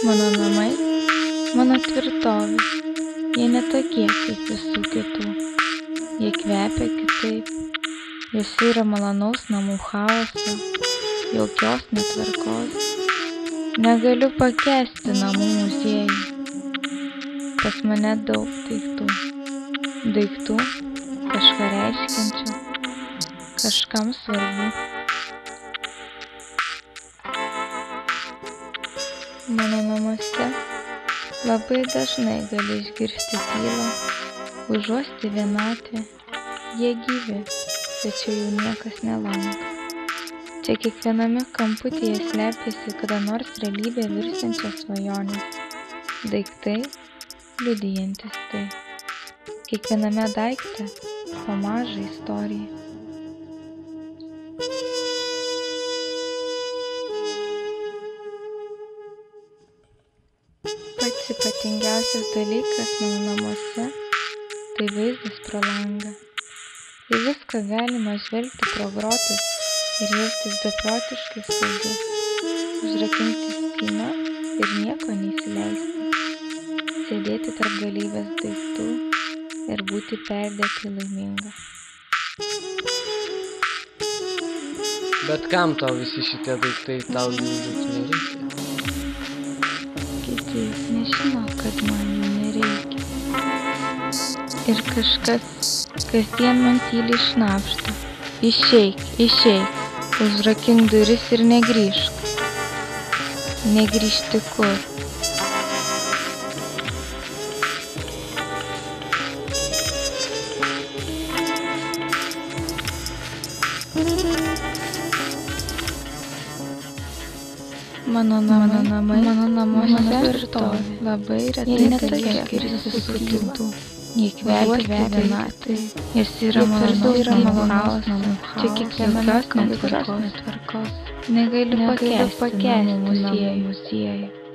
Mano namai, mano tvirtovė, jie ne tokie kaip visų kitų. Jie kvepia kitaip, juose yra malonaus namų chaoso, jaukios netvarkos. Negaliu pakęsti namų muziejų. Pas mane daug daiktų. Daiktų, kažką reiškiančių, kažkam svarbu. Mano namuose labai dažnai gali išgirsti tylą, užuosti vienatvę. Jie gyvi, tačiau jų niekas nelanko. Čia kiekviename kamputyje slepiasi kada nors realybė virstančios svajonės. Daiktai, liudijantis tai. Kiekviename daikte po mažą istoriją. Pats ypatingiausias dalykas mano namuose – tai vaizdas pro langą. Į viską galima žvelgti pro grotas ir jaustis beprotiškai saugi. Užrakinti spyną ir nieko neįsileisti. Sėdėti tarp galybės daiktų ir būti perdėtai laiminga. Bet kam tau visi šitie daiktai, tau jų juk nereikia? Kiti nežino, kad man jų nereikia. Ir kažkas kasdien man tyliai šnabžda. Išeik, išeik, užrakink duris ir negrįžk. Negrįžti kur? Mano namai, mano namuose tvirtovė, labai retai gali skirtis su kitų. Jie kvepia vienatvė, jis yra malonaus namų chaosas, čia kiekvienos netvarkos. Negaliu pakęsti namų muziejų.